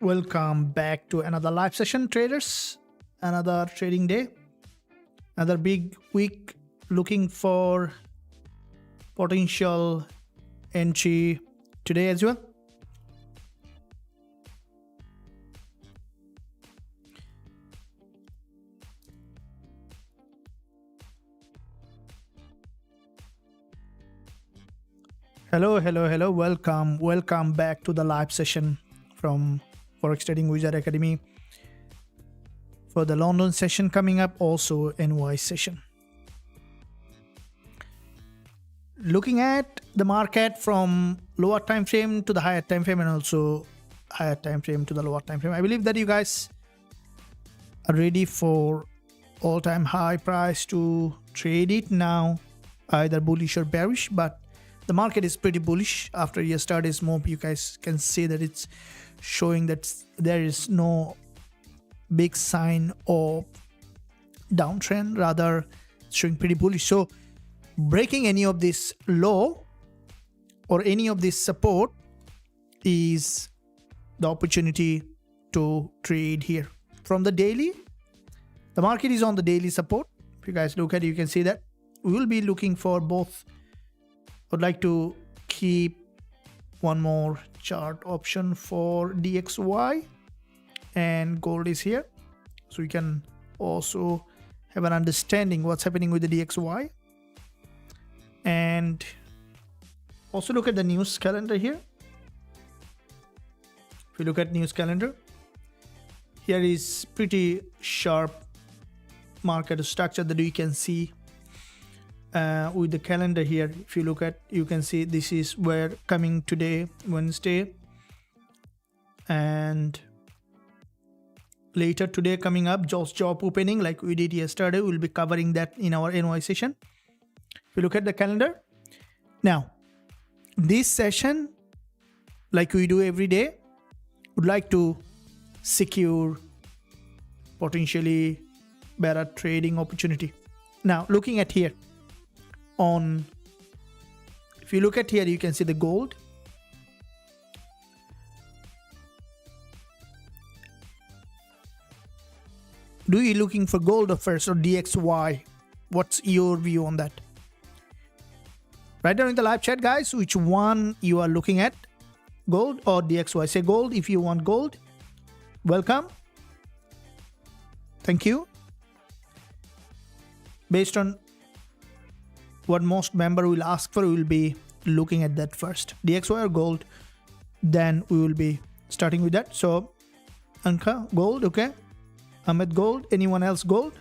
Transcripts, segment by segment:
Welcome back to another live session, traders. Another trading day, another big week looking for potential entry today as well. Hello. Welcome back to the live session from Forex Trading Wizard Academy for the London session coming up, also NY session. Looking at the market from lower time frame to the higher time frame and also higher time frame to the lower time frame. I believe that you guys are ready for all-time high price to trade it now, either bullish or bearish, but the market is pretty bullish after yesterday's move. You guys can see that it's showing that there is no big sign of downtrend, rather it's showing pretty bullish. So breaking any of this low or any of this support is the opportunity to trade here. From the daily, the market is on the daily support. If you guys look at it, you can see that we will be looking for both. Would like to keep one more chart option for DXY, and gold is here, so we can also have an understanding what's happening with the DXY. And also look at the news calendar here. If you look at news calendar, here is pretty sharp market structure that we can see with the calendar here. If you look at, you can see this is where coming today, Wednesday, and later today coming up just job opening like we did yesterday. We'll be covering that in our NY session. If you look at the calendar now, this session, like we do every day, would like to secure potentially better trading opportunity. Now looking at here, if you look at here, you can see the gold. Do you looking for gold or first or DXY? What's your view on that? Write down in the live chat, guys, which one you are looking at, gold or DXY. Say gold if you want gold. Welcome. Thank you. Based on what most member will ask for, we will be looking at that first. DXY or gold, then we will be starting with that. So Anka, gold, okay. Ahmed, gold. Anyone else, gold?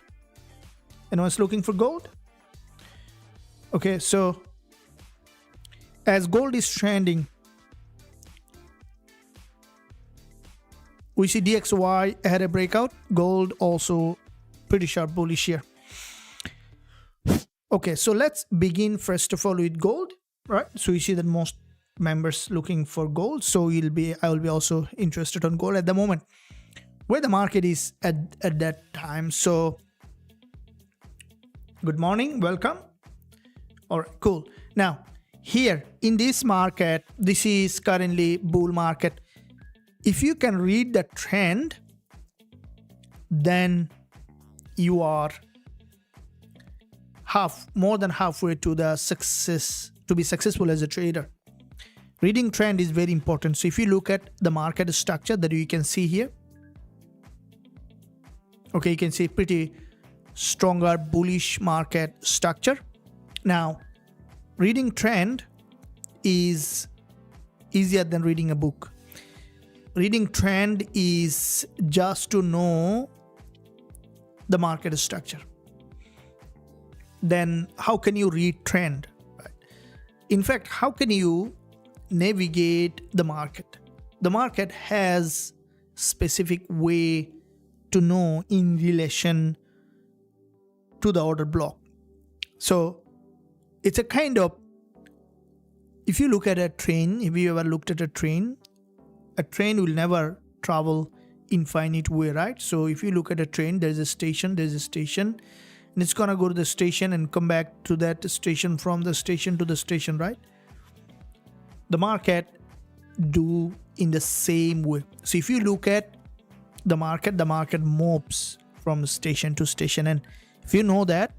Anyone's looking for gold? Okay, so as gold is trending, we see DXY had a breakout. Gold also pretty sharp bullish here. Okay, so let's begin first of all with gold, right? So you see that most members looking for gold, so I will be also interested on gold at the moment where the market is at that time. So good morning, welcome. All right, cool. Now here in this market, this is currently bull market. If you can read the trend, then you are more than halfway to the success, to be successful as a trader. Reading trend is very important. So if you look at the market structure that you can see here, okay, you can see pretty stronger bullish market structure. Now reading trend is easier than reading a book. Reading trend is just to know the market structure. Then how can you read trend? Right? In fact, how can you navigate the market? The market has specific way to know in relation to the order block. So it's a kind of, if you look at a train, if you ever looked at a train will never travel infinite way, right? So if you look at a train, there's a station, and it's gonna go to the station and come back to that station, from the station to the station, right? The market do in the same way. So if you look at the market moves from station to station, and if you know that,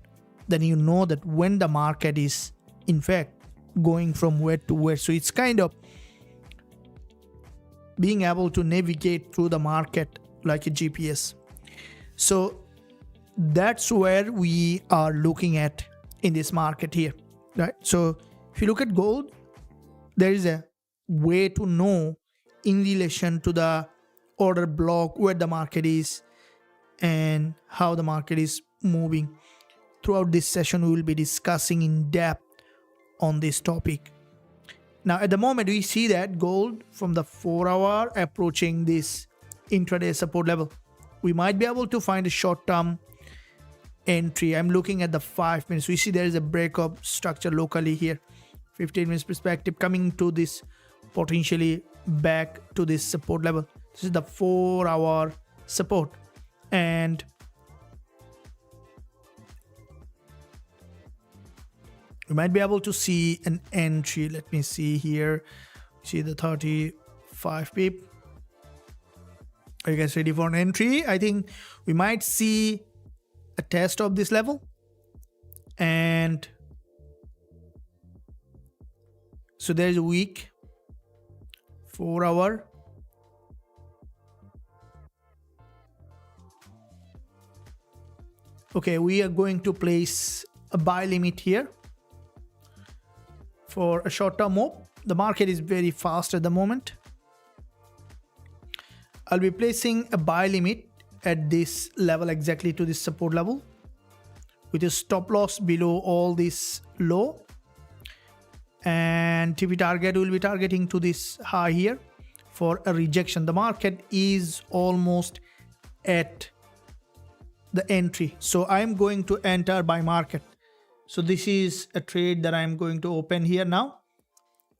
then you know that when the market is in fact going from where to where. So it's kind of being able to navigate through the market like a GPS. So that's where we are looking at in this market here, right? So if you look at gold, there is a way to know in relation to the order block where the market is and how the market is moving. Throughout this session, we will be discussing in depth on this topic. Now, at the moment, we see that gold from the 4-hour approaching this intraday support level. We might be able to find a short-term entry. I'm looking at the 5 minutes. We see there is a breakup structure locally here. 15 minutes perspective coming to this, potentially back to this support level. This is the 4-hour support, and we might be able to see an entry. Let me see here. See the 35 pip. Are you guys ready for an entry? I think we might see a test of this level, and so there's a week 4-hour. Okay, we are going to place a buy limit here for a short-term move. The market is very fast at the moment. I'll be placing a buy limit at this level, exactly to this support level, with a stop loss below all this low, and TP target will be targeting to this high here for a rejection. The market is almost at the entry, so I'm going to enter buy market. So this is a trade that I'm going to open here now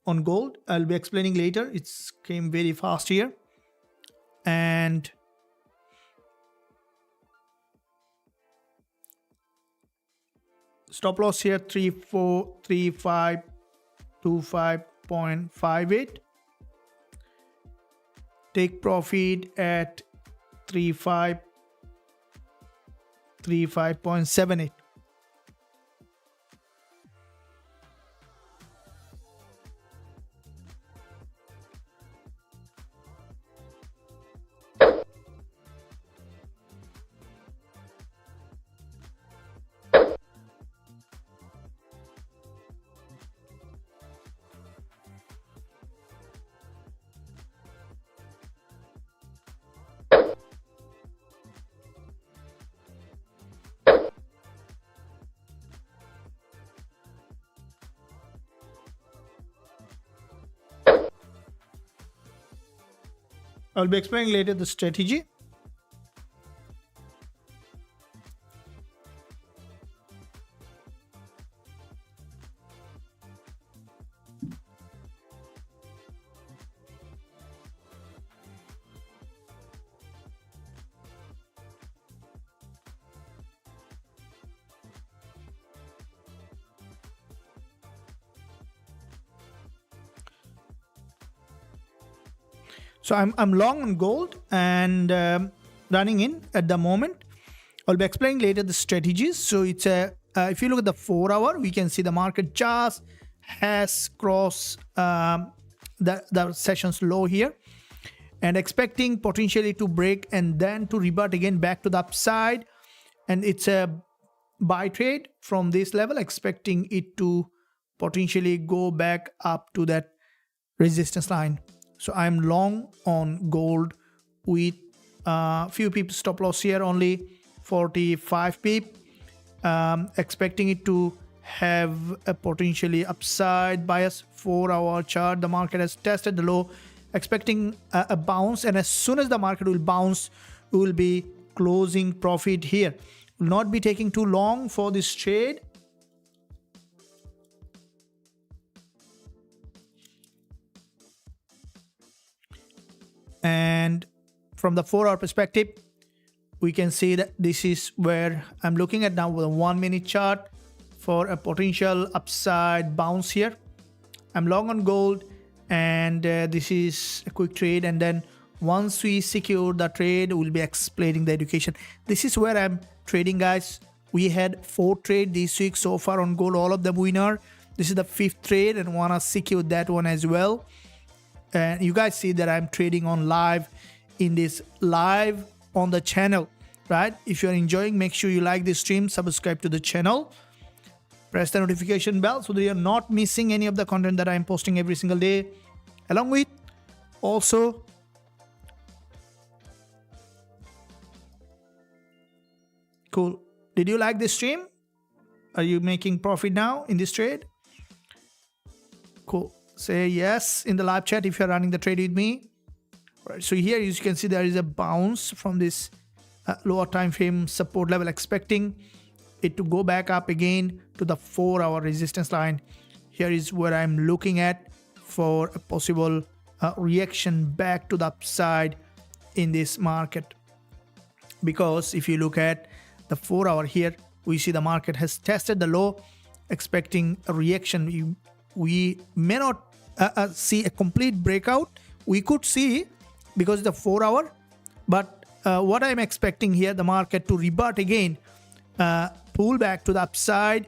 on gold. I'll be explaining later. It's came very fast here, and stop loss here 343525.58. Take profit at 3535.78. I'll be explaining later the strategy. So I'm long on gold and running in at the moment. I'll be explaining later the strategies. So it's a if you look at the 4-hour, we can see the market just has crossed the session's low here, and expecting potentially to break and then to revert again back to the upside. And it's a buy trade from this level, expecting it to potentially go back up to that resistance line. So I'm long on gold with few pips stop loss here, only 45 pip, expecting it to have a potentially upside bias. 4-hour chart, the market has tested the low, expecting a bounce, and as soon as the market will bounce, we will be closing profit here. Will not be taking too long for this trade. And from the 4-hour perspective, we can see that this is where I'm looking at now with a 1-minute chart for a potential upside bounce here. I'm long on gold and this is a quick trade. And then once we secure the trade, we'll be explaining the education. This is where I'm trading, guys. We had 4 trades this week so far on gold, all of them winner. This is the 5th trade and wanna secure that one as well. And you guys see that I'm trading on live in this live on the channel, right? If you're enjoying, make sure you like this stream, subscribe to the channel, press the notification bell so that you're not missing any of the content that I'm posting every single day. Along with also cool. Did you like this stream? Are you making profit now in this trade? Cool. Say yes in the live chat if you're running the trade with me. All right, so here as you can see there is a bounce from this lower time frame support level, expecting it to go back up again to the 4-hour resistance line. Here is where I'm looking at for a possible reaction back to the upside in this market, because if you look at the 4-hour here, we see the market has tested the low, expecting a reaction. We may not see a complete breakout. We could see, because the 4-hour, but what I'm expecting here, the market to rebut again, pull back to the upside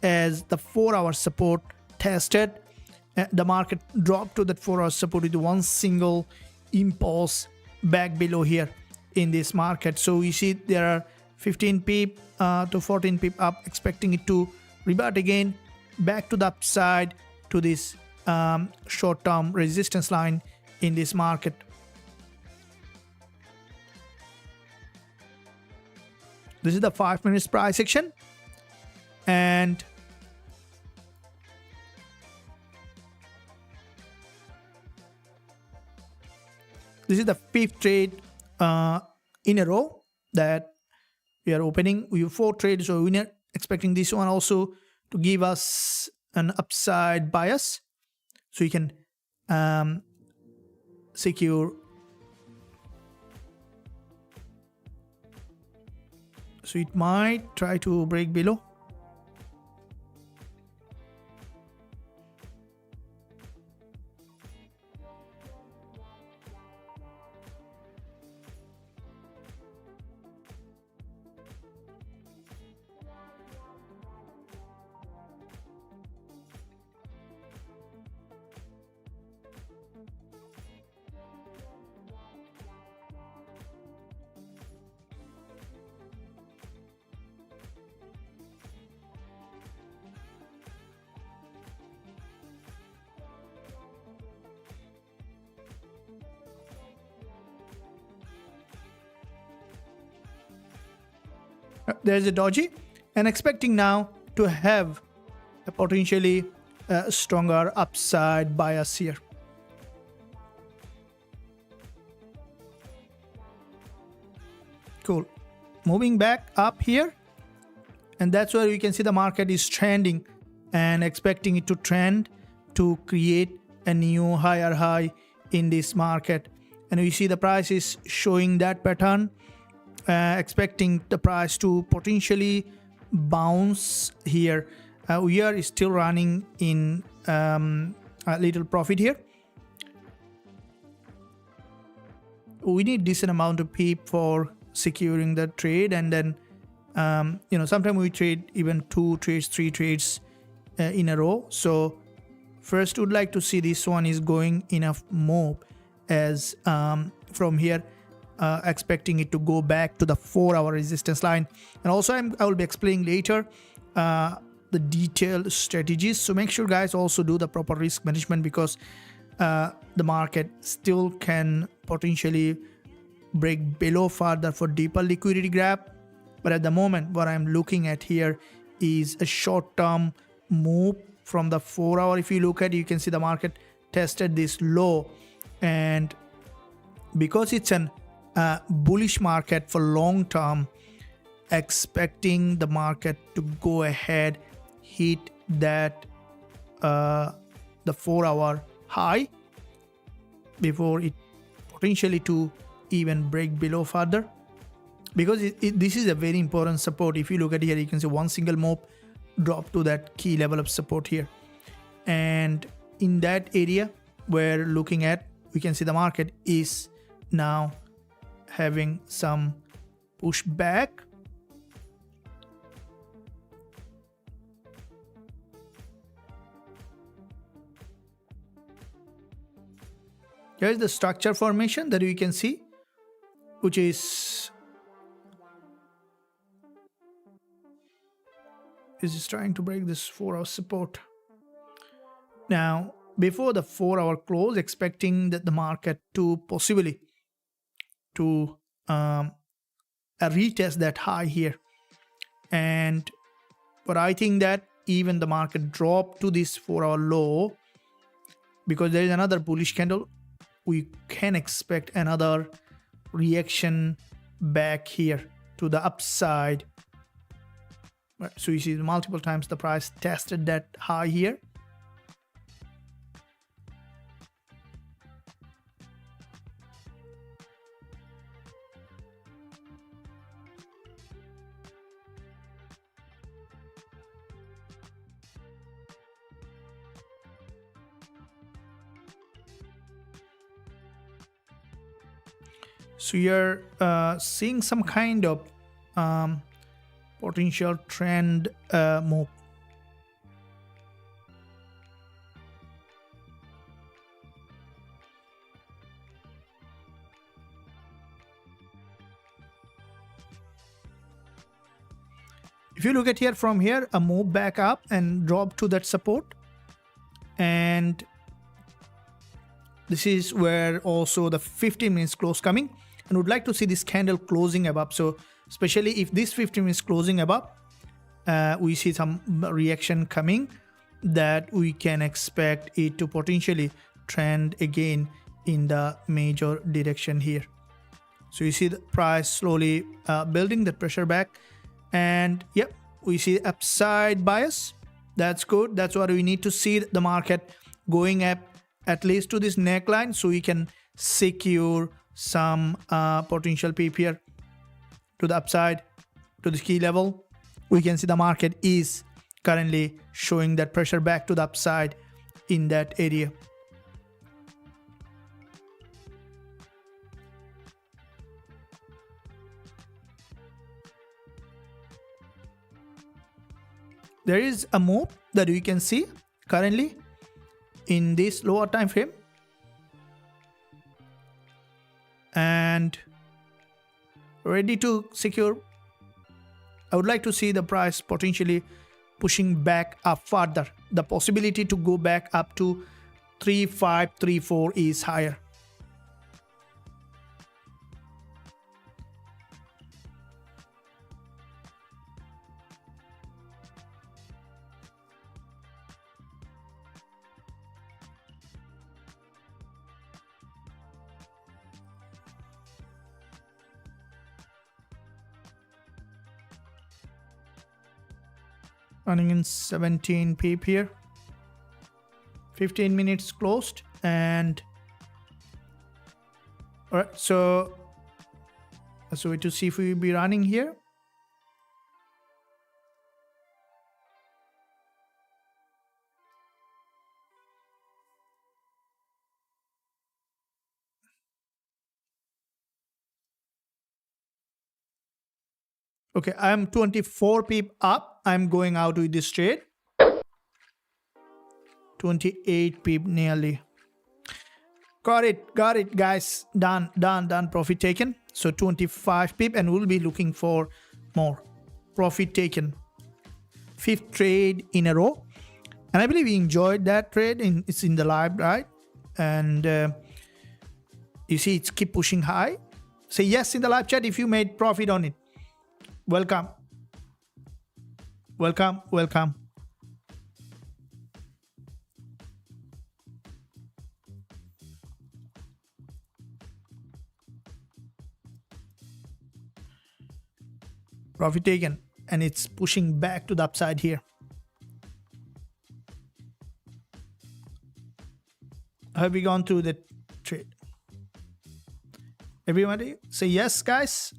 as the 4-hour support tested. The market dropped to that 4-hour support with one single impulse back below here in this market. So we see there are 15 pip to 14 pip up, expecting it to rebut again back to the upside to this short-term resistance line in this market. This is the 5 minutes price action, and this is the 5th trade in a row that we are opening. We have 4 trades, so we're expecting this one also to give us an upside bias, so you can secure. So it might try to break below. There's a doji, and expecting now to have a potentially stronger upside bias here. Cool. Moving back up here, and that's where you can see the market is trending and expecting it to trend to create a new higher high in this market. And we see the price is showing that pattern, expecting the price to potentially bounce here. We are still running in a little profit here. We need decent amount of PEEP for securing the trade, and then sometimes we trade even 2 trades, 3 trades in a row. So first would like to see this one is going enough more as from here, expecting it to go back to the 4-hour resistance line. And also I will be explaining later the detailed strategies, so make sure guys also do the proper risk management, because the market still can potentially break below further for deeper liquidity grab. But at the moment what I'm looking at here is a short-term move from the 4-hour. If you look at it, you can see the market tested this low, and because it's an bullish market for long term, expecting the market to go ahead, hit that the 4-hour high before it potentially to even break below further, because this is a very important support. If you look at here, you can see one single move drop to that key level of support here, and in that area we're looking at, we can see the market is now having some pushback. Here's the structure formation that we can see, which is trying to break this 4-hour support. Now, before the 4-hour close, expecting that the market to possibly to retest that high here, but I think that even the market dropped to this 4-hour low, because there is another bullish candle, we can expect another reaction back here to the upside. So you see multiple times the price tested that high here. So you're seeing some kind of potential trend move. If you look at here, from here, a move back up and drop to that support. And this is where also the 15 minutes close coming. And would like to see this candle closing above. So especially if this 15 minutes closing above, we see some reaction coming, that we can expect it to potentially trend again in the major direction here. So you see the price slowly building that pressure back, and yep, we see upside bias. That's good. That's what we need to see, the market going up at least to this neckline, so we can secure some potential peep here to the upside, to this key level. We can see the market is currently showing that pressure back to the upside in that area. There is a move that we can see currently in this lower time frame, and ready to secure. I would like to see the price potentially pushing back up further. The possibility to go back up to 3534 is higher. Running in 17 pip here, 15 minutes closed, and all right, so let's wait to see if we will be running here. Okay, I'm 24 pip up. I'm going out with this trade. 28 pip nearly. Got it, guys. Done. Profit taken. So 25 pip, and we'll be looking for more. Profit taken. 5th trade in a row. And I believe you enjoyed that trade. It's in the live, right? And you see it's keep pushing high. Say yes in the live chat if you made profit on it. Welcome. Profit taken, and it's pushing back to the upside here. Have we gone through the trade? Everybody say yes, guys.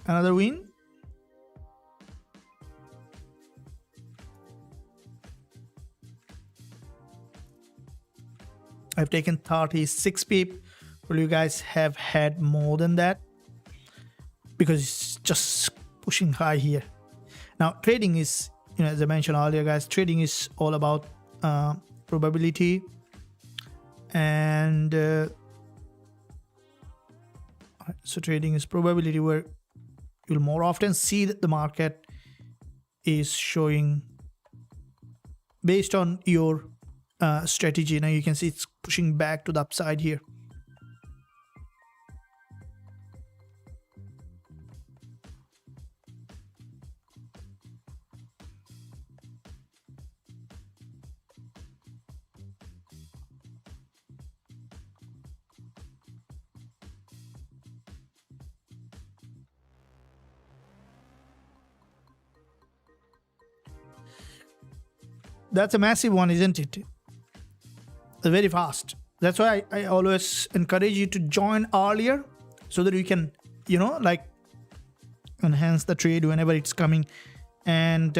Another win. I've taken 36 pip. Will you guys have had more than that? Because it's just pushing high here. Now trading is, as I mentioned earlier, guys, trading is all about probability, and so trading is probability, where you'll more often see that the market is showing based on your strategy. Now you can see it's pushing back to the upside here. That's a massive one, isn't it? Very fast. That's why I always encourage you to join earlier, so that we can, like, enhance the trade whenever it's coming. And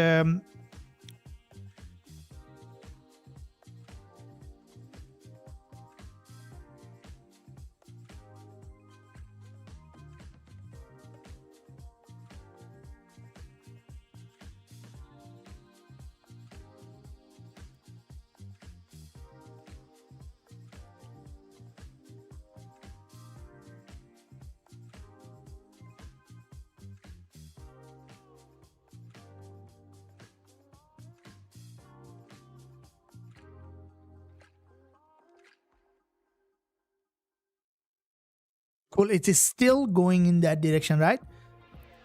cool, it is still going in that direction, right?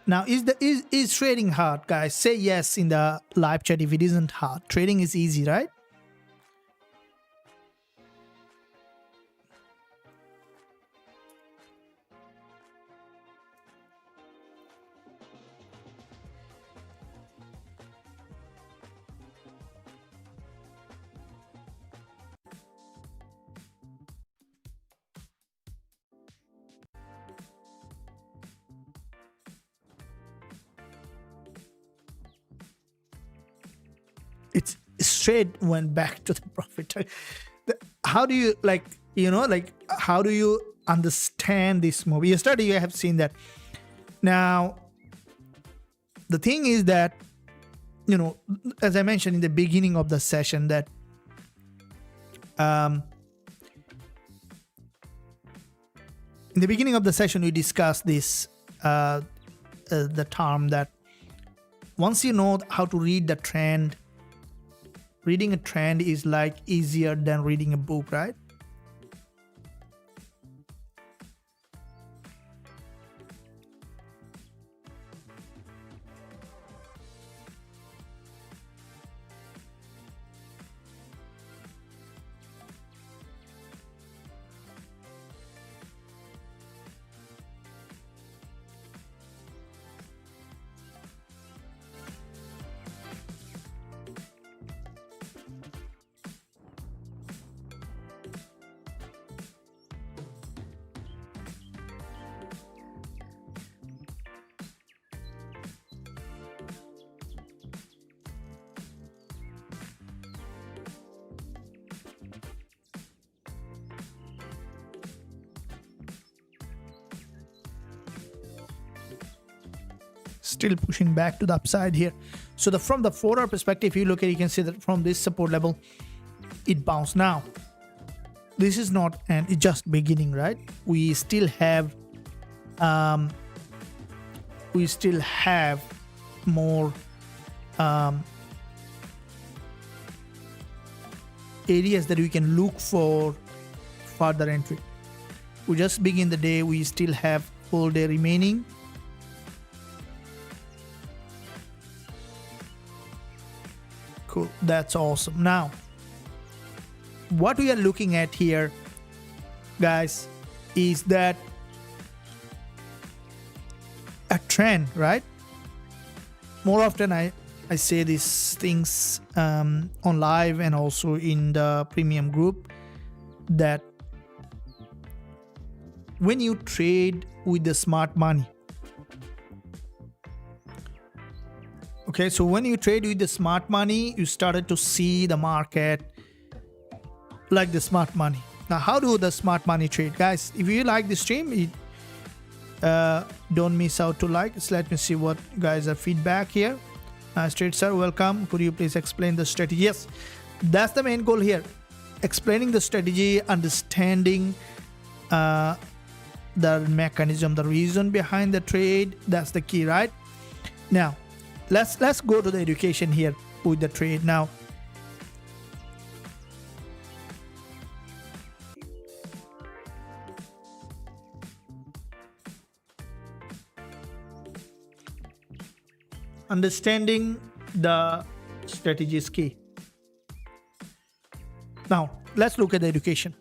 Now, is trading hard, guys? Say yes in the live chat if it isn't hard. Trading is easy, right? It's straight went back to the profit. How do you how do you understand this move? Yesterday you have seen that. Now the thing is that, as I mentioned in the beginning of the session, that in the beginning of the session we discussed this the term that once you know how to read the trend, reading a trend is like easier than reading a book, right? Still pushing back to the upside here. So from the 4-hour perspective, if you look at it, you can see that from this support level it bounced. Now this is not, and it's just beginning, right? We still have more areas that we can look for further entry. We just begin the day, we still have full day remaining. Cool, that's awesome. Now what we are looking at here, guys, is that a trend, right? More often I say these things on live and also in the premium group, that when you trade with the smart money, okay, so when you trade with the smart money, you started to see the market like the smart money. Now, how do the smart money trade? Guys, if you like this stream, don't miss out to like. So let me see what guys are feedback here. Straight sir, welcome. Could you please explain the strategy? Yes, that's the main goal here. Explaining the strategy, understanding the mechanism, the reason behind the trade. That's the key, right? Now, let's go to the education here with the trade now. Understanding the strategy is key. Now, let's look at the education.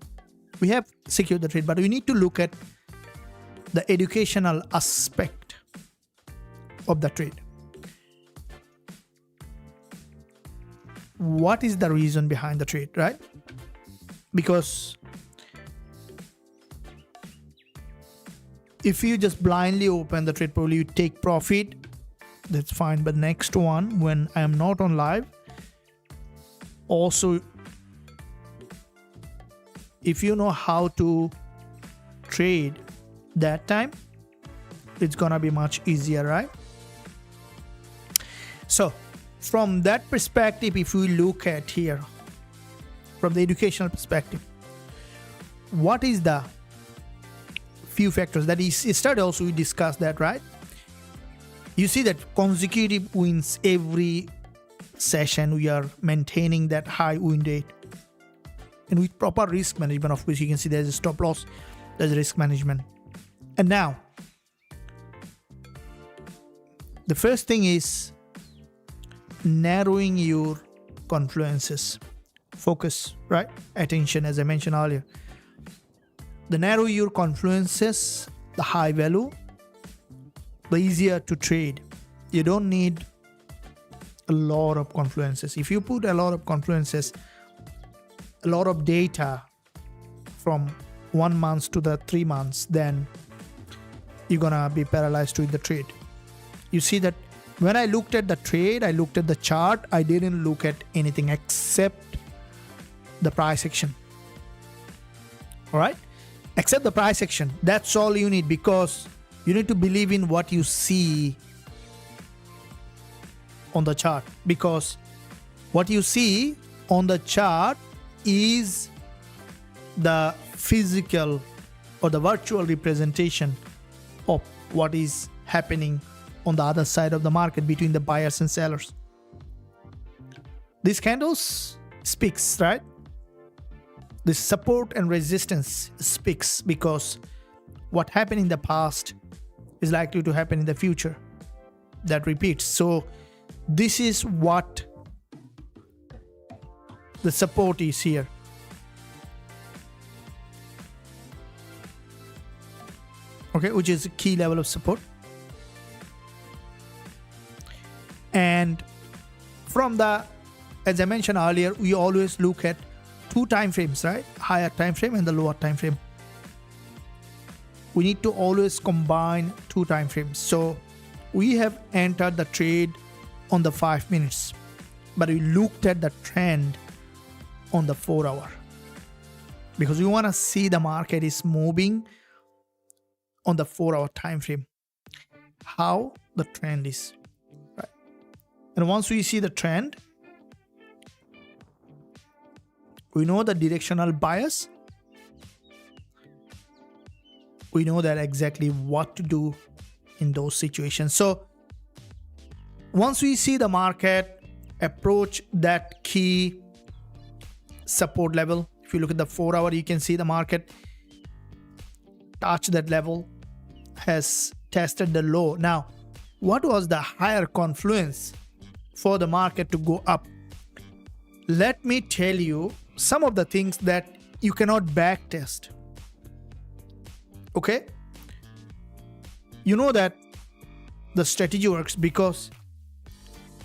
We have secured the trade, but we need to look at the educational aspect of the trade. What is the reason behind the trade, right? Because if you just blindly open the trade, probably you take profit, that's fine. But next one, when I am not on live, also, if you know how to trade that time, it's gonna be much easier, right? So from that perspective, if we look at here, from the educational perspective, what is the few factors that is yesterday also we discussed that, right? You see that consecutive wins every session, we are maintaining that high win rate. And with proper risk management, of course, you can see there's a stop loss, there's risk management. And now, the first thing is narrowing your confluences. Focus, right? Attention, as I mentioned earlier. The narrow your confluences, the high value, the easier to trade. You don't need a lot of confluences. If you put a lot of confluences, a lot of data from 1 month to the 3 months, then you're gonna be paralyzed with the trade. You see that when I looked at the trade, I looked at the chart, I didn't look at anything except the price action. All right, except the price action. That's all you need, because you need to believe in what you see on the chart, because what you see on the chart is the physical or the virtual representation of what is happening on the other side of the market between the buyers and sellers. These candles speaks, right? This support and resistance speaks, because what happened in the past is likely to happen in the future. That repeats. So this is what the support is here. Okay, which is a key level of support. And from the, as I mentioned earlier, we always look at 2 time frames, right? Higher time frame and the lower time frame. We need to always combine 2 time frames. So we have entered the trade on the 5 minutes, but we looked at the trend on the 4 hour, because we want to see the market is moving on the 4 hour time frame, how the trend is, right? And once we see the trend, we know the directional bias. We know that exactly what to do in those situations. So once we see the market approach that key support level, if you look at the 4 hour, you can see the market touch that level, has tested the low. Now, what was the higher confluence for the market to go up? Let me tell you some of the things that you cannot back test. Okay, you know that the strategy works because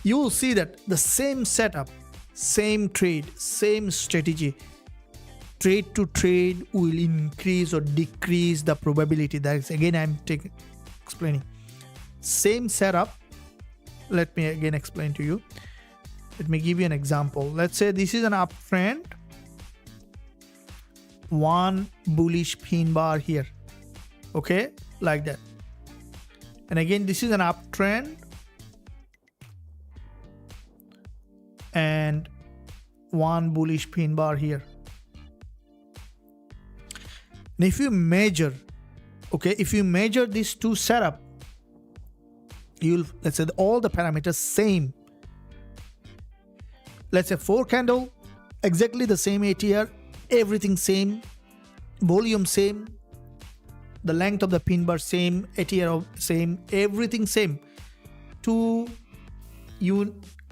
you will see that the same setup, same trade, same strategy, trade to trade will increase or decrease the probability. That is, again, I'm explaining. Same setup. Let me again explain to you. Let me give you an example. Let's say this is an uptrend. one bullish pin bar here. Okay, like that. And again, this is an uptrend and one bullish pin bar here. And if you measure, okay, if you measure these two setup, you'll, let's say all the parameters same. Let's say 4 candle, exactly the same ATR, everything same, volume same, the length of the pin bar same, ATR same, everything same. Two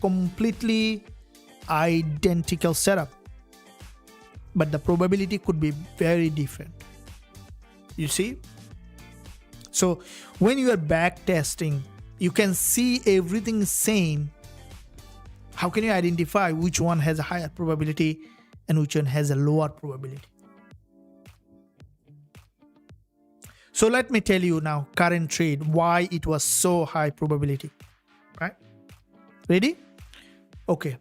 completely identical setup, but the probability could be very different. You see? So when you are back testing, you can see everything same. How can you identify which one has a higher probability and which one has a lower probability? So let me tell you now, current trade, why it was so high probability, right? Ready? Okay.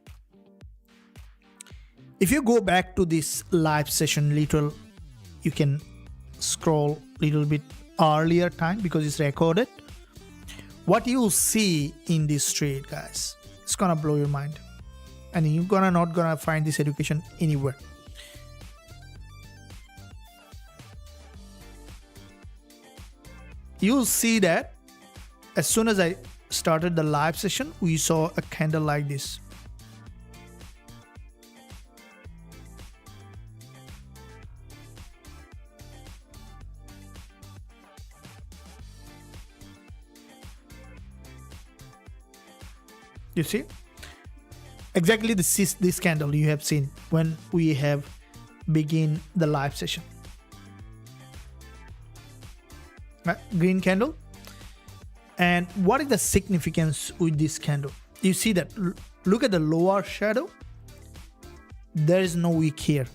If you go back to this live session little, you can scroll little bit earlier time because it's recorded. What you see in this trade, guys, it's gonna blow your mind, and you're not gonna find this education anywhere. You'll see that as soon as I started the live session, we saw a candle like this. You see? Exactly this candle you have seen when we have begin the live session. Green candle. And what is the significance with this candle? You see that, look at the lower shadow. There is no wick here.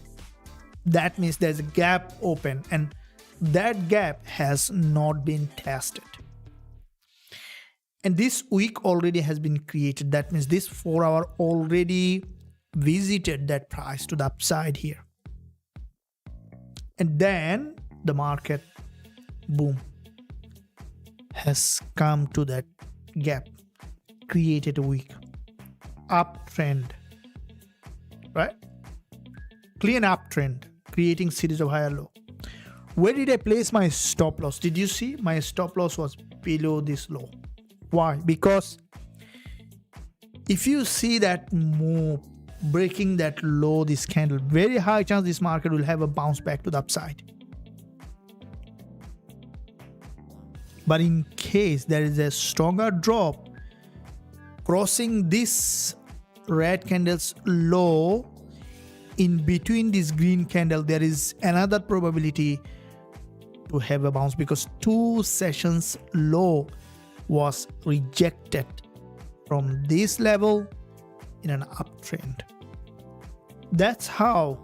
That means there's a gap open, and that gap has not been tested. And this wick already has been created. That means this 4 hour already visited that price to the upside here. And then the market, boom, has come to that gap, created a wick, uptrend, right? Clean uptrend, creating series of higher low. Where did I place my stop loss? Did you see? My stop loss was below this low. Why? Because if you see that move breaking that low, this candle, very high chance this market will have a bounce back to the upside. But in case there is a stronger drop crossing this red candle's low, in between this green candle there is another probability to have a bounce, because 2 sessions low was rejected from this level in an uptrend. That's how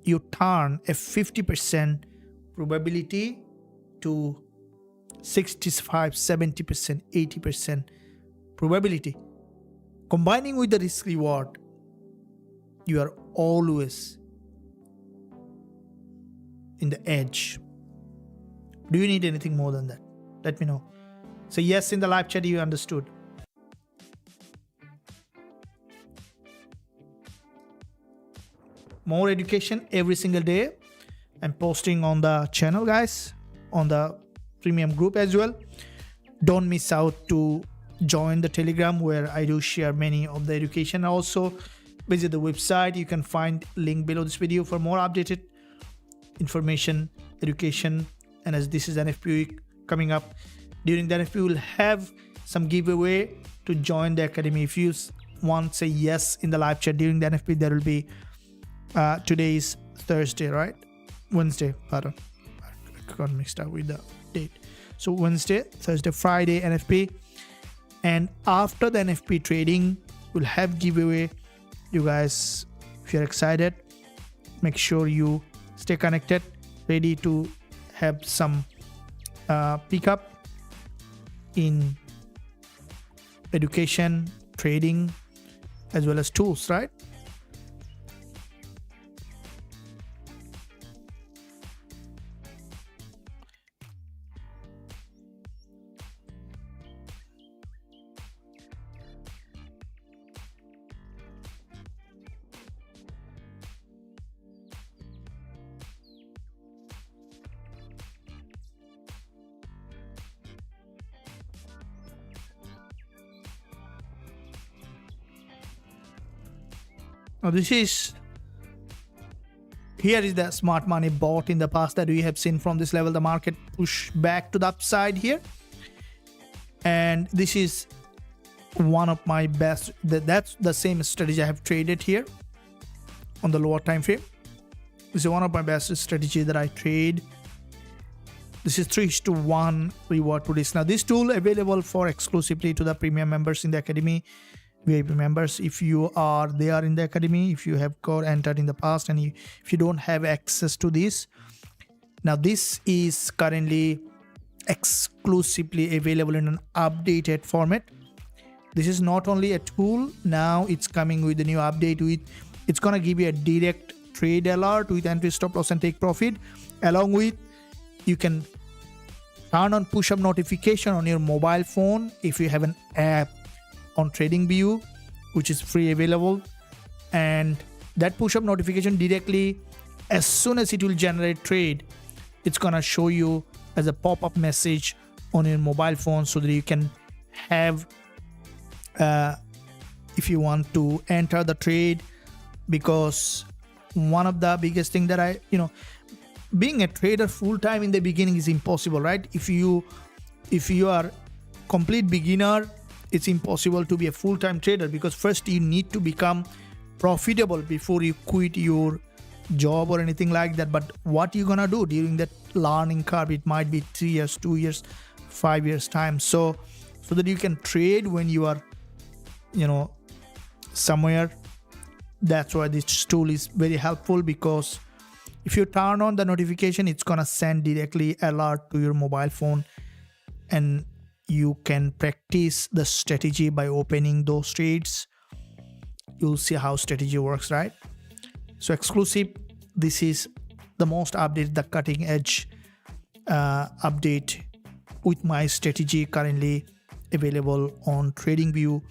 you turn a 50% probability to 65, 70%, 80% probability. Combining with the risk reward, you are always in the edge. Do you need anything more than that? Let me know. Say yes in the live chat you understood. More education every single day. I'm posting on the channel, guys, on the premium group as well. Don't miss out to join the Telegram, where I do share many of the education. Also visit the website. You can find link below this video for more updated information, education. And as this is NFP week coming up, during the NFP we'll have some giveaway to join the academy. If you want, say yes in the live chat during the NFP, there will be today is Thursday, right? Wednesday, pardon, I got mixed up with the date. So Wednesday, Thursday, Friday NFP, and after the NFP trading we'll have giveaway. You guys, if you're excited, make sure you stay connected, ready to have some pickup in education, trading, as well as tools, right? Now here is the smart money bought in the past that we have seen from this level. The market push back to the upside here. And this is one of my best. That's the same strategy I have traded here on the lower time frame. This is one of my best strategy that I trade. This is 3:1 reward to risk. Now this tool available for exclusively to the premium members in the academy, VIP members. If you are there in the academy, if you have got entered in the past, and if you don't have access to this, now this is currently exclusively available in an updated format. This is not only a tool, now it's coming with a new update. It's gonna give you a direct trade alert with entry, stop loss, and take profit. Along with, you can turn on push-up notification on your mobile phone if you have an app on TradingView, which is free available. And that push-up notification directly, as soon as it will generate trade, it's gonna show you as a pop-up message on your mobile phone, so that you can have, if you want to enter the trade. Because one of the biggest thing that being a trader full-time in the beginning is impossible, right? If you are complete beginner, it's impossible to be a full-time trader, because first you need to become profitable before you quit your job or anything like that. But what you're gonna do during that learning curve, it might be 3 years, 2 years, 5 years time, so that you can trade when you are somewhere. That's why this tool is very helpful, because if you turn on the notification, it's gonna send directly alert to your mobile phone, and you can practice the strategy by opening those trades. You'll see how strategy works, right? So exclusive, this is the most updated, the cutting edge update with my strategy currently available on TradingView.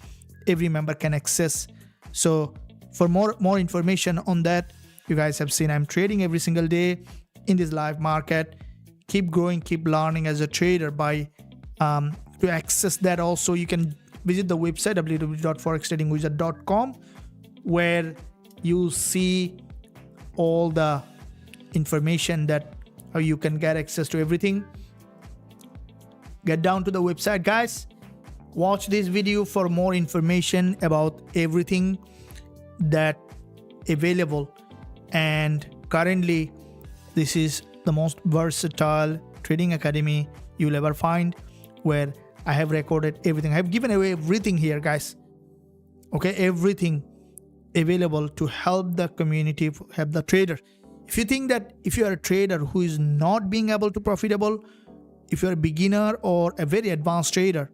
Every member can access. So for more information on that, you guys have seen I'm trading every single day in this live market. Keep growing, keep learning as a trader. By to access that, also you can visit the website www.forextradingwizard.com, where you see all the information that how you can get access to everything. Get down to the website, guys. Watch this video for more information about everything that available. And currently, this is the most versatile trading academy you'll ever find, where I have recorded everything. I have given away everything here, guys. Okay, everything available to help the community, help the trader. If you think that if you are a trader who is not being able to profitable, if you're a beginner or a very advanced trader,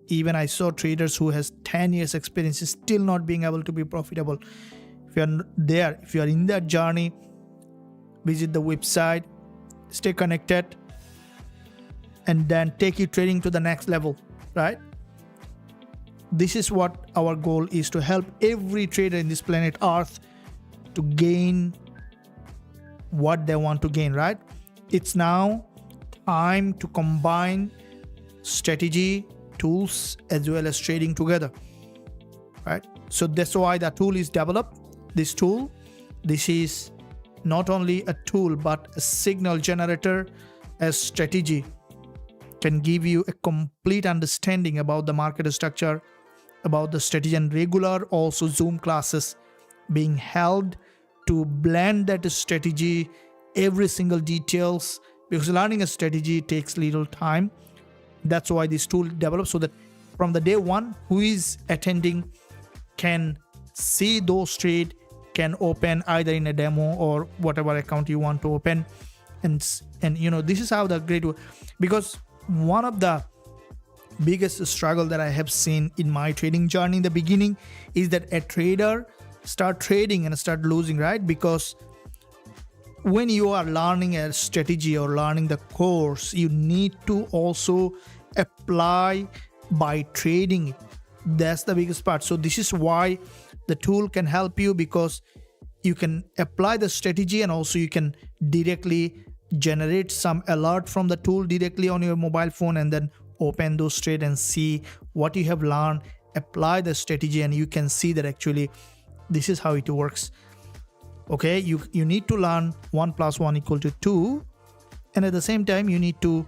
even I saw traders who has 10 years experience still not being able to be profitable. If you're there, if you're in that journey, visit the website, stay connected, and then take your trading to the next level, right? This is what our goal is, to help every trader in this planet Earth to gain what they want to gain, right? It's now time to combine strategy, tools, as well as trading together, right? So that's why the tool is developed. This tool, this is not only a tool, but a signal generator as strategy. Can give you a complete understanding about the market structure, about the strategy, and regular also Zoom classes being held to blend that strategy, every single details, because learning a strategy takes little time. That's why this tool developed, so that from the day one, who is attending can see those trade, can open either in a demo or whatever account you want to open. And this is how the great work. Because one of the biggest struggle that I have seen in my trading journey in the beginning is that a trader start trading and start losing, right? Because when you are learning a strategy or learning the course, you need to also apply by trading it. That's the biggest part. So this is why the tool can help you, because you can apply the strategy, and also you can directly generate some alert from the tool directly on your mobile phone, and then open those trades and see what you have learned, apply the strategy, and you can see that actually this is how it works. Okay, you need to learn 1 plus 1 equal to 2, and at the same time you need to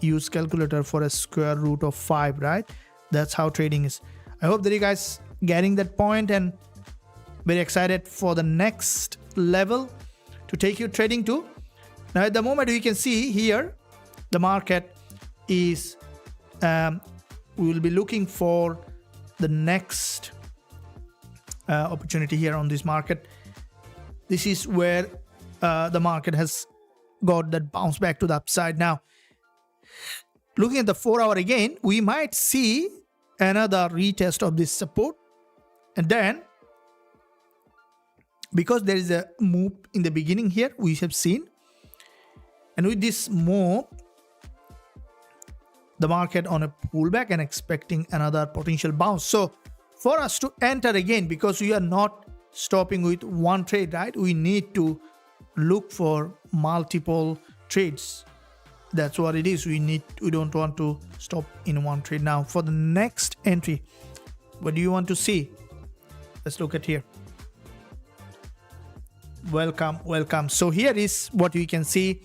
use calculator for a square root of 5, right? That's how trading is. I hope that you guys getting that point and very excited for the next level to take you trading to. Now at the moment you can see here the market is we will be looking for the next opportunity here on this market. This is where the market has got that bounce back to the upside. Now looking at the 4 hour again, we might see another retest of this support, and then because there is a move in the beginning here we have seen, and with this move the market on a pullback and expecting another potential bounce. So for us to enter again, because we are not stopping with one trade, right? We need to look for multiple trades. That's what it is. We don't want to stop in one trade. Now for the next entry, what do you want to see? Let's look at here. Welcome. So here is what we can see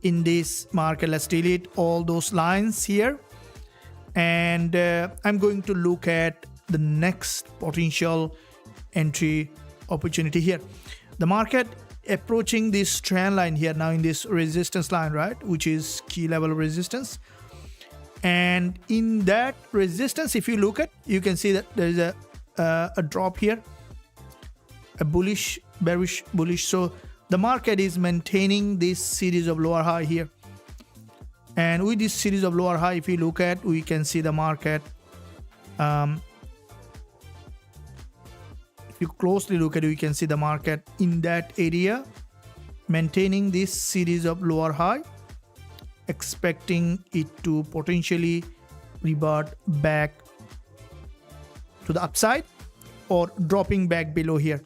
in this market. Let's delete all those lines here, and I'm going to look at the next potential entry opportunity here. The market approaching this trend line here now in this resistance line, right, which is key level resistance. And in that resistance, if you look at, you can see that there is a drop here, a bullish, bearish, bullish. So the market is maintaining this series of lower high here, and with this series of lower high, if you look at, we can see the market if you closely look at it, you can see the market in that area maintaining this series of lower high, expecting it to potentially revert back to the upside or dropping back below here.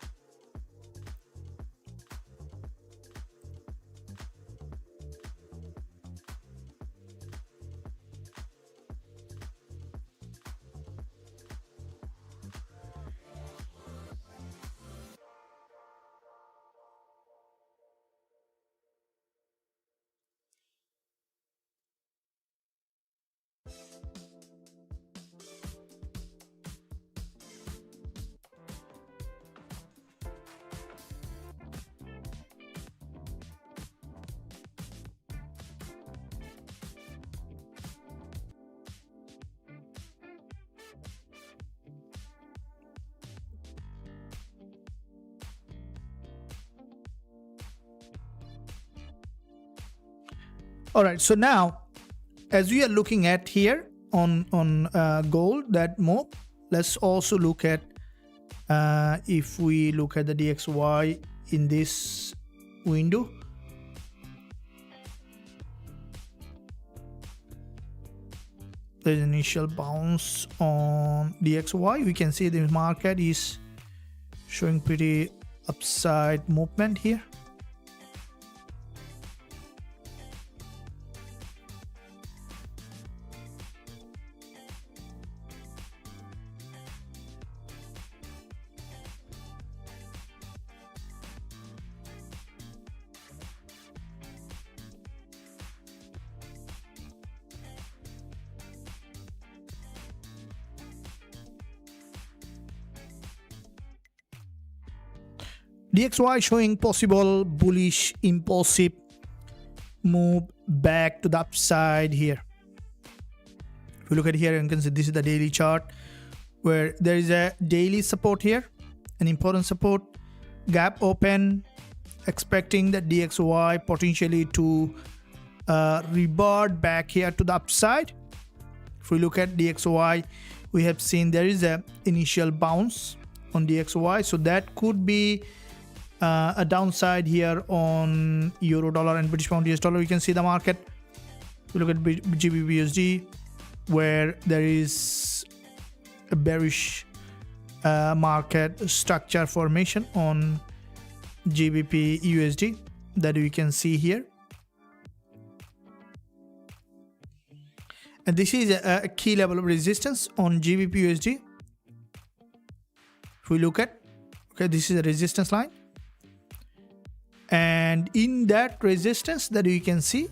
All right, so now as we are looking at here on gold, that move, let's also look at if we look at the DXY in this window. There's an initial bounce on DXY. We can see the market is showing pretty upside movement here. DXY showing possible bullish impulsive move back to the upside here. If you look at here, you can see this is the daily chart where there is a daily support here, an important support, gap open, expecting the DXY potentially to revert back here to the upside. If we look at DXY, we have seen there is a initial bounce on DXY, so that could be a downside here on euro dollar and British pound US dollar. You can see the market. We look at Gbpusd where there is a bearish market structure formation on Gbpusd that we can see here, and this is a key level of resistance on Gbpusd. If we look at, okay, this is a resistance line, and in that resistance that you can see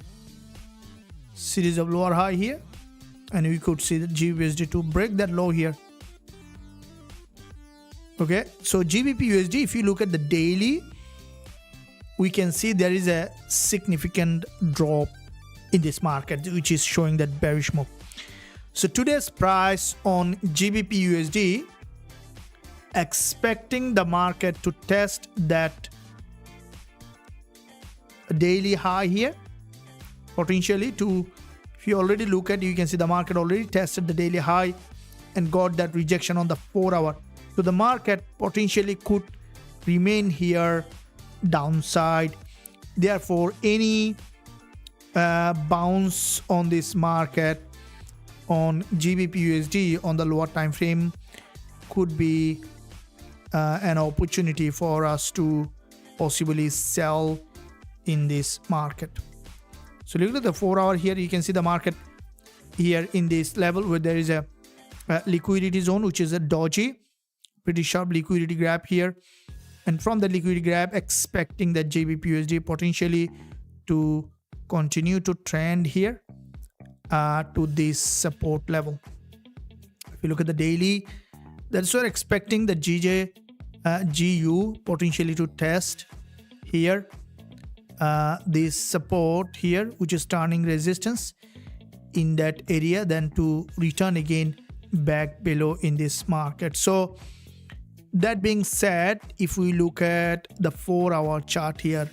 series of lower high here, and we could see the Gbpusd to break that low here. Okay, so Gbpusd, if you look at the daily, we can see there is a significant drop in this market, which is showing that bearish move. So today's price on Gbpusd, expecting the market to test that daily high here, potentially to, if you already look at, you can see the market already tested the daily high and got that rejection on the 4 hour. So the market potentially could remain here downside. Therefore, any bounce on this market on Gbpusd on the lower time frame could be an opportunity for us to possibly sell in this market. So look at the 4 hour here. You can see the market here in this level where there is a liquidity zone, which is a doji, pretty sharp liquidity grab here, and from the liquidity grab, expecting that Gbpusd potentially to continue to trend here to this support level. If you look at the daily, that's what expecting the GU potentially to test here this support here, which is turning resistance in that area, then to return again back below in this market. So that being said, if we look at the 4 hour chart here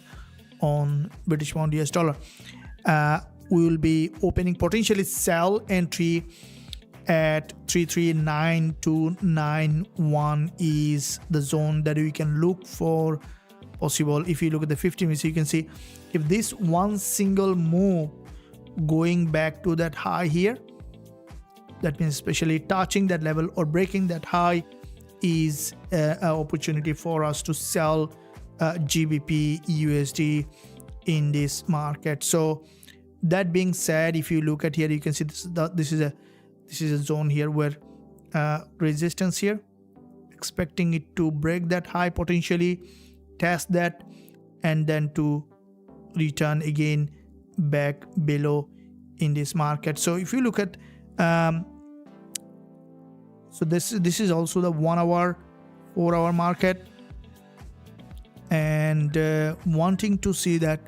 on British pound US dollar, we will be opening potentially sell entry at 339.291 is the zone that we can look for possible. If you look at the 50 minutes, you can see if this one single move going back to that high here, that means especially touching that level or breaking that high, is an opportunity for us to sell Gbpusd in this market. So that being said, if you look at here, you can see this is a zone here where resistance here, expecting it to break that high, potentially test that, and then to return again back below in this market. So if you look at so this is also the 1 hour, 4 hour market, and wanting to see that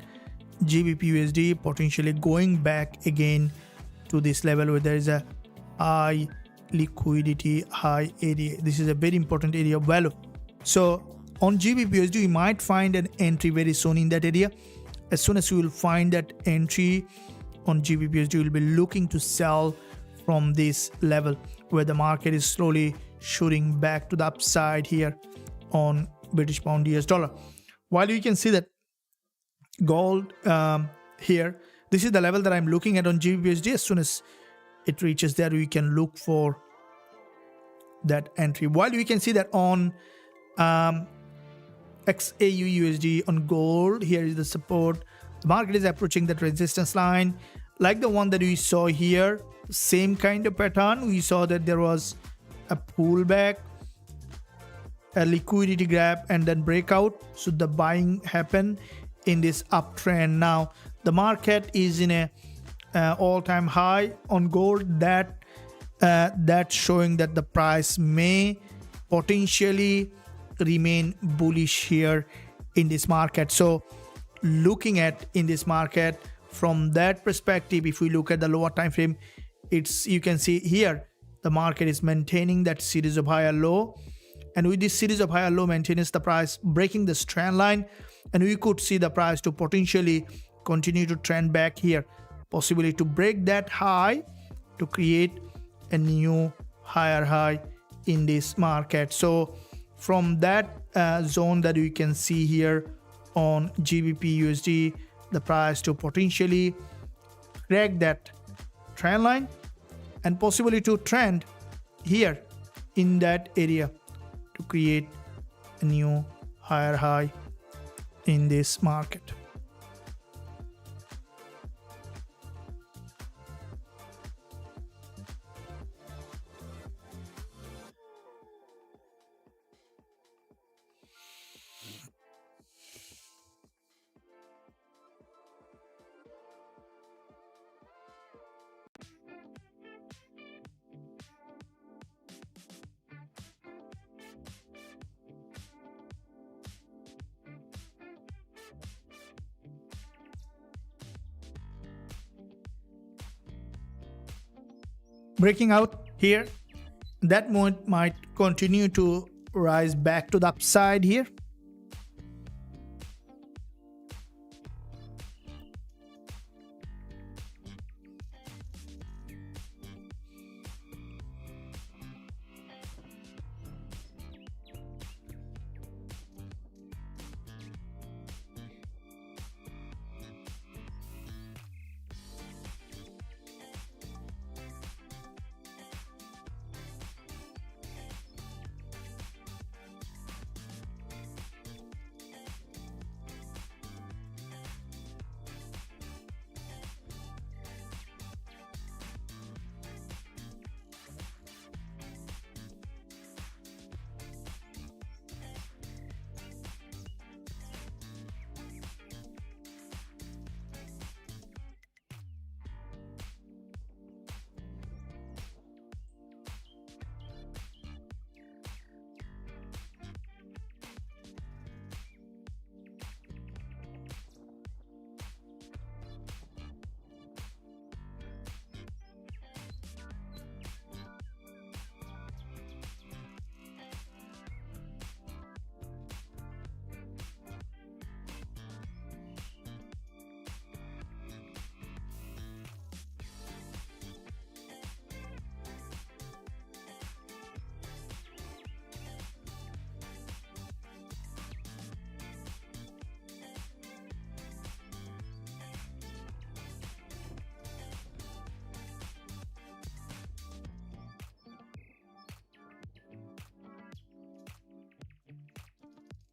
Gbpusd potentially going back again to this level where there is a high liquidity, high area. This is a very important area of value. So on Gbpusd, you might find an entry very soon in that area. As soon as you will find that entry on Gbpusd, you will be looking to sell from this level where the market is slowly shooting back to the upside here on British pound US dollar. While you can see that gold here, this is the level that I'm looking at on Gbpusd. As soon as it reaches there, we can look for that entry. While we can see that on Xauusd, on gold, here is the support. The market is approaching that resistance line like the one that we saw here. Same kind of pattern. We saw that there was a pullback, a liquidity grab, and then breakout. So the buying happened in this uptrend. Now the market is in a all-time high on gold. That's showing that the price may potentially remain bullish here in this market. So looking at in this market from that perspective, if we look at the lower time frame, you can see here the market is maintaining that series of higher low, and with this series of higher low maintenance, the price breaking this trend line, and we could see the price to potentially continue to trend back here, possibly to break that high to create a new higher high in this market. So from that zone that you can see here on Gbpusd, the price to potentially crack that trend line and possibly to trend here in that area to create a new higher high in this market. breaking out here. That moment might continue to rise back to the upside here.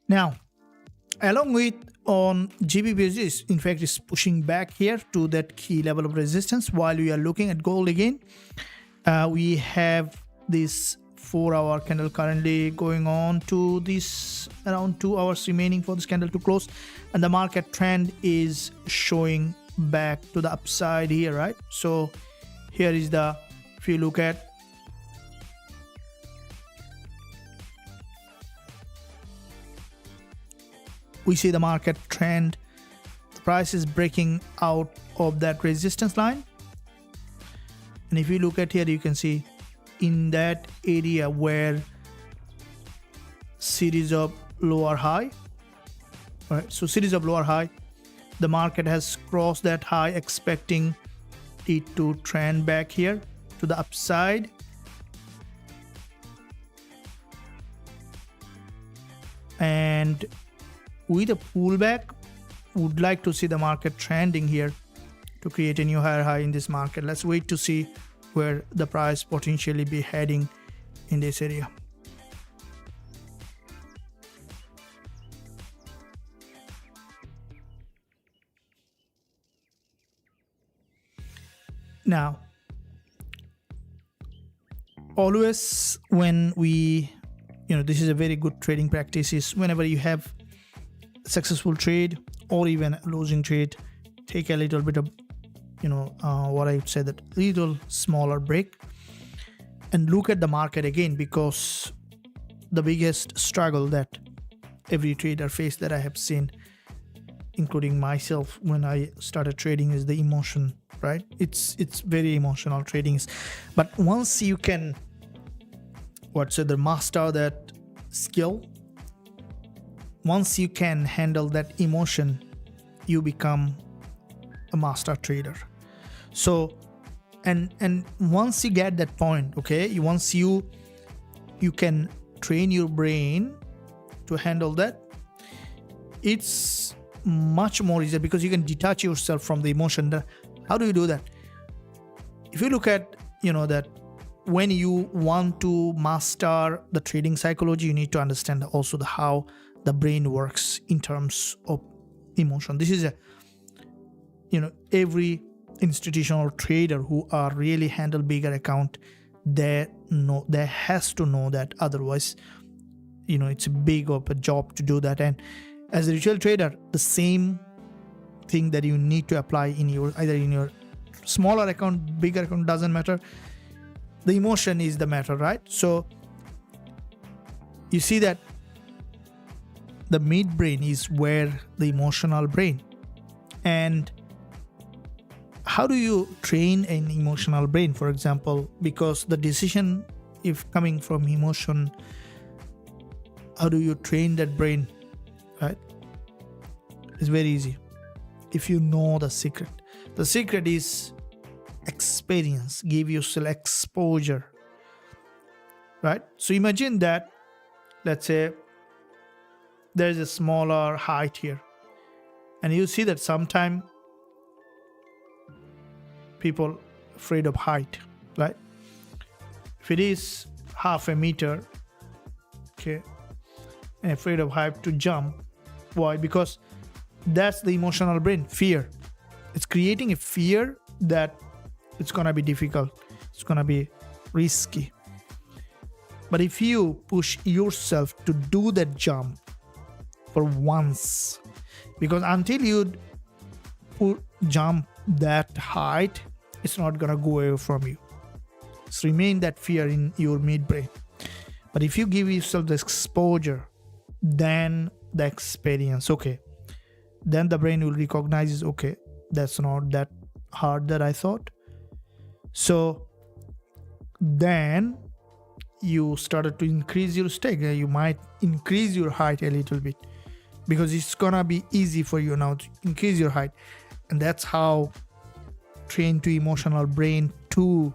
Now, along with on Gbpusd, in fact, is pushing back here to that key level of resistance. While we are looking at gold again, we have this 4-hour candle currently going on to this around 2 hours remaining for this candle to close, and the market trend is showing back to the upside here, right? So here is the, if you look at, we see the market trend, the price is breaking out of that resistance line. And if you look at here, you can see in that area where series of lower high, right? So series of lower high, the market has crossed that high, expecting it to trend back here to the upside. And with a pullback, would like to see the market trending here to create a new higher high in this market. Let's wait to see where the price potentially be heading in this area. Now, always when we, this is a very good trading practice, is whenever you have successful trade or even a losing trade, take a little bit of what I would say, that little smaller break and look at the market again, because the biggest struggle that every trader faced that I have seen, including myself when I started trading, is the emotion, right? It's very emotional trading. But once you can master that skill, once you can handle that emotion, you become a master trader. So and once you get that point, okay, once you can train your brain to handle that, it's much more easier, because you can detach yourself from the emotion. How do you do that? If you look at that when you want to master the trading psychology, you need to understand also how the brain works in terms of emotion. This is every institutional trader who are really handle bigger account, they has to know that. Otherwise, it's a big of a job to do that. And as a retail trader, the same thing that you need to apply in your, either in your smaller account, bigger account, doesn't matter. The emotion is the matter, right? So you see that the midbrain is where the emotional brain, and how do you train an emotional brain, for example? Because the decision, if coming from emotion, how do you train that brain, right? It's very easy if you know the secret. The secret is experience. Give yourself exposure, right? So imagine that, let's say there's a smaller height here, and you see that sometimes people afraid of height, right? If it is half a meter, okay, and afraid of height to jump. Why? Because that's the emotional brain, fear. It's creating a fear that it's gonna be difficult, it's gonna be risky. But if you push yourself to do that jump for once, because until you jump that height, it's not gonna go away from you. It's remain that fear in your midbrain. But if you give yourself the exposure, then the experience, okay, then the brain will recognize, okay, that's not that hard that I thought. So then you started to increase your stake. You might increase your height a little bit because it's gonna be easy for you now to increase your height. And that's how train to emotional brain to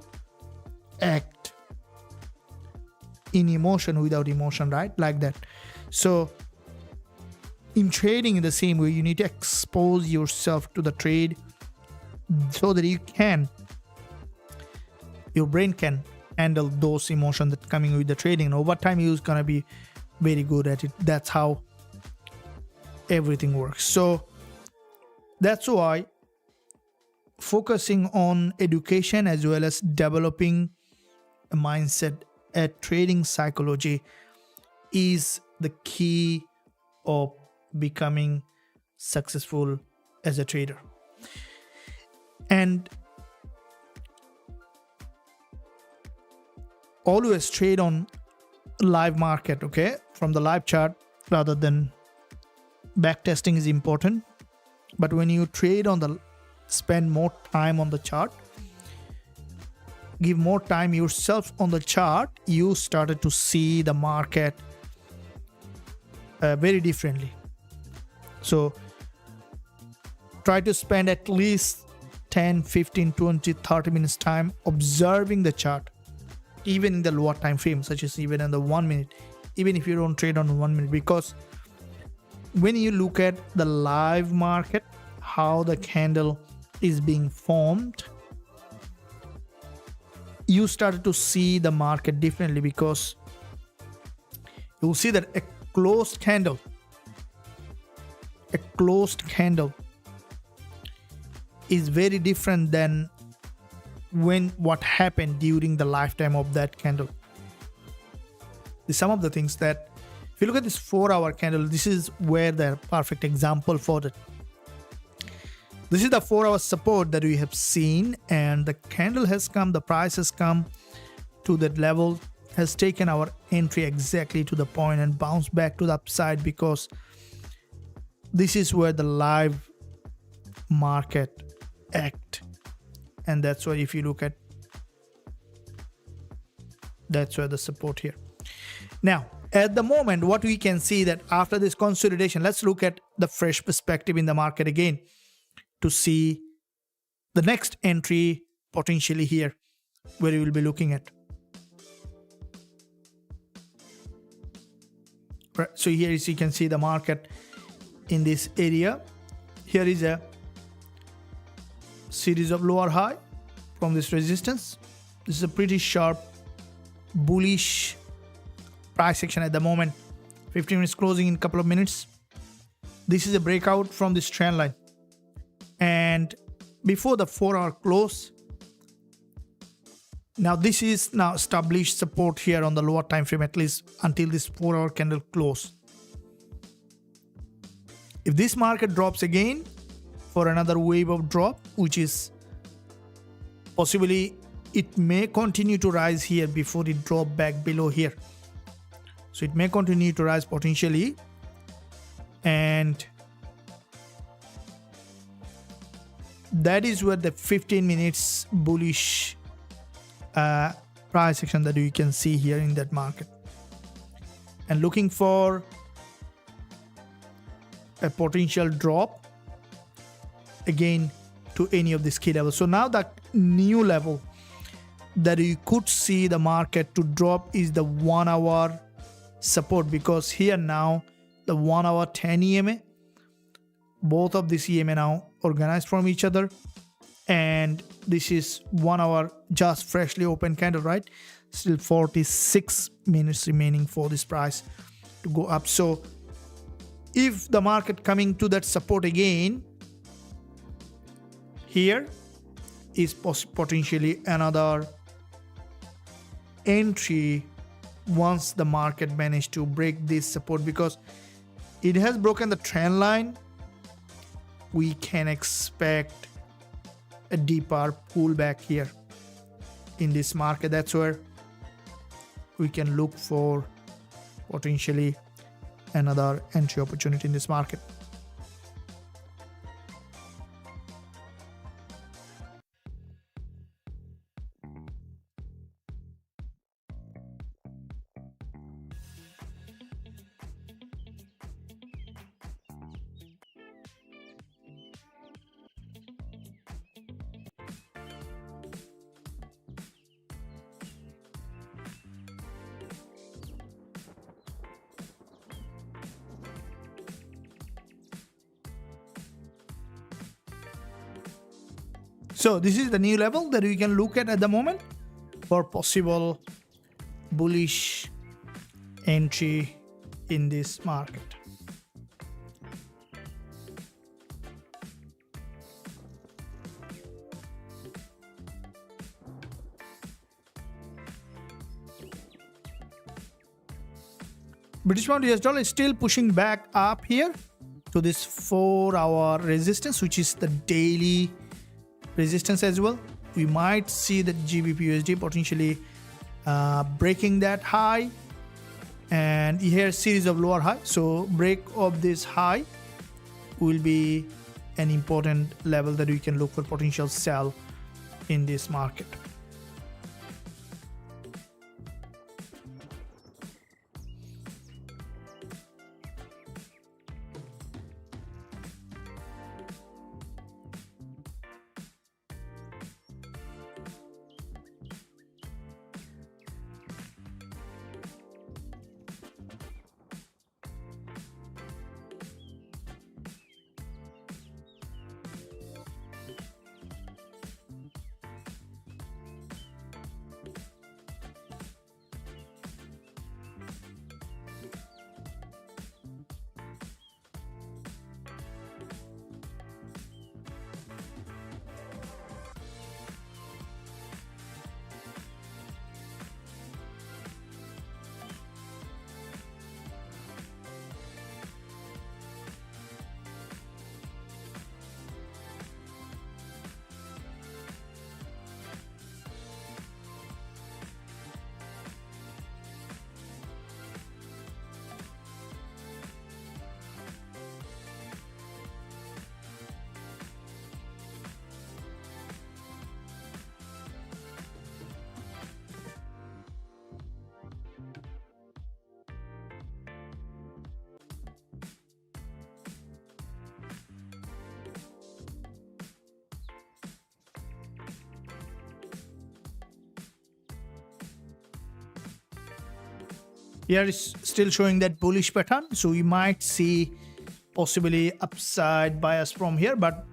act in emotion without emotion, right? Like that. So in trading, in the same way, you need to expose yourself to the trade so that your brain can handle those emotions that coming with the trading. And over time, you're gonna be very good at it. That's how everything works. So that's why focusing on education as well as developing a mindset at trading psychology is the key of becoming successful as a trader. And always trade on live market, okay, from the live chart rather than back testing is important. But when you trade on the, spend more time on the chart, give more time yourself on the chart, you started to see the market very differently. So try to spend at least 10, 15, 20, 30 minutes time observing the chart, even in the lower time frame, such as even in the 1 minute, even if you don't trade on 1 minute. Because when you look at the live market, how the candle is being formed, you started to see the market differently, because you'll see that a closed candle is very different than what happened during the lifetime of that candle. Some of the things that, if you look at this 4-hour candle, this is where the perfect example for that. This is the 4-hour support that we have seen, and the candle has come, the price has come to that level, has taken our entry exactly to the point and bounced back to the upside, because this is where the live market act. And that's why if you look at, that's where the support here. Now at the moment, what we can see that after this consolidation, let's look at the fresh perspective in the market again to see the next entry potentially here, where you will be looking at. Right, so here is, you can see the market in this area. Here is a series of lower high from this resistance. This is a pretty sharp bullish price action at the moment. 15 minutes closing in a couple of minutes. This is a breakout from this trend line, and before the 4-hour close, now this is now established support here on the lower time frame, at least until this 4-hour candle close. If this market drops again for another wave of drop, which is possibly, it may continue to rise here before it drop back below here. So it may continue to rise potentially, and that is where the 15 minutes bullish price action that you can see here in that market, and looking for a potential drop again to any of these key levels. So now the new level that you could see the market to drop is the 1 hour support, because here now the 1 hour 10 EMA, both of these EMA now organized from each other, and this is 1 hour just freshly open candle, right? Still 46 minutes remaining for this price to go up. So if the market coming to that support again, here is potentially another entry once the market managed to break this support, because it has broken the trend line. We can expect a deeper pullback here in this market. That's where we can look for potentially another entry opportunity in this market. So this is the new level that we can look at the moment for possible bullish entry in this market. British pound US dollar is still pushing back up here to this 4 hour resistance, which is the daily resistance as well. We might see the Gbpusd potentially breaking that high, and here series of lower high. So break of this high will be an important level that we can look for potential sell in this market. Here is still showing that bullish pattern, so we might see possibly upside bias from here, but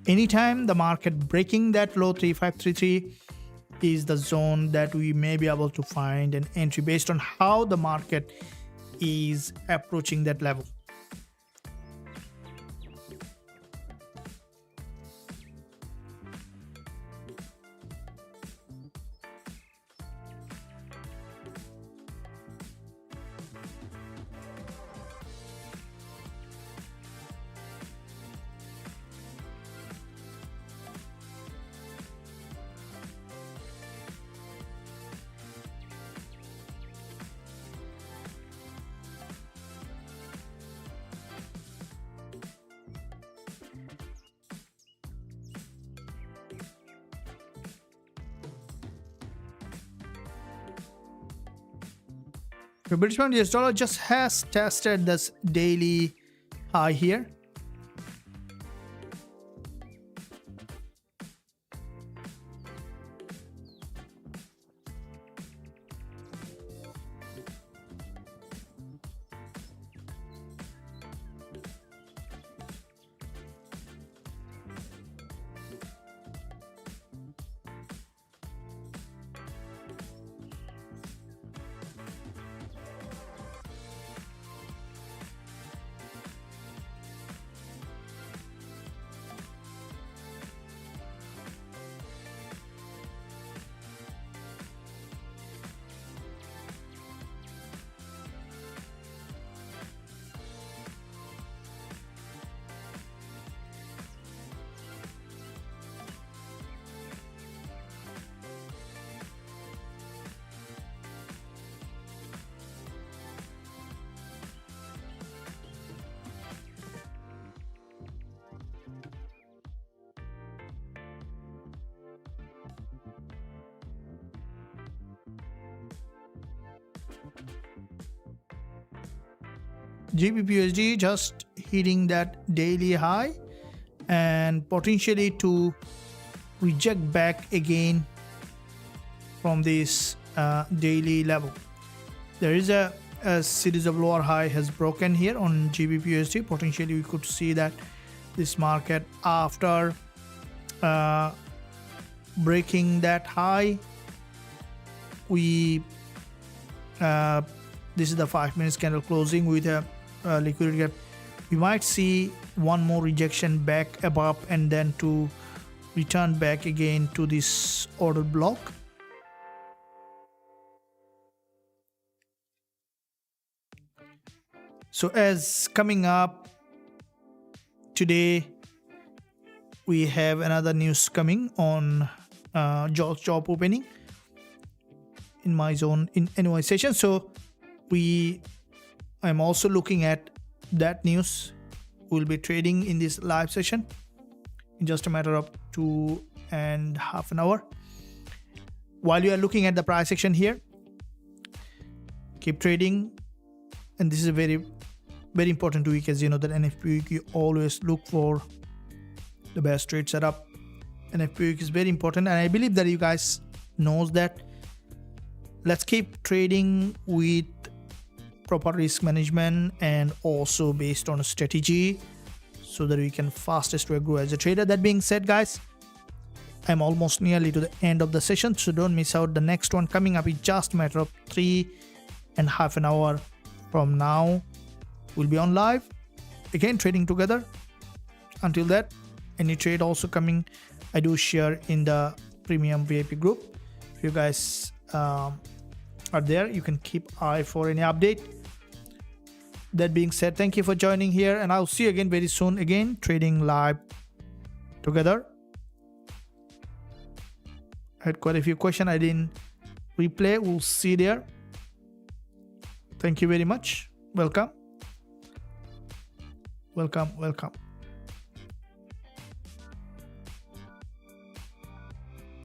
anytime the market breaking that low 3533 is the zone that we may be able to find an entry based on how the market is approaching that level. The British pound US dollar just has tested this daily high here. Gbpusd just hitting that daily high and potentially to reject back again from this daily level. There is a series of lower high has broken here on Gbpusd. Potentially we could see that this market after breaking that high, we this is the 5 minutes candle closing with a liquidity gap. We might see one more rejection back above and then to return back again to this order block. So as coming up today, we have another news coming on job opening in my zone in NY session. So I'm also looking at that news. We'll be trading in this live session in just a matter of 2.5 hours. While you are looking at the price action here, keep trading. And this is a very important week, as you know that NFP week you always look for the best trade setup. NFP week is very important, and I believe that you guys knows that. Let's keep trading with proper risk management and also based on a strategy so that we can fastest way grow as a trader. That being said, guys, I'm almost nearly to the end of the session, so don't miss out. The next one coming up in just a matter of 3.5 hours from now. We'll be on live again trading together. Until that, any trade also coming, I do share in the premium VIP group. If you guys are there, you can keep eye for any update. That being said, thank you for joining here, and I'll see you again very soon, again trading live together. I had quite a few questions I didn't replay. We'll see there. Thank you very much. Welcome.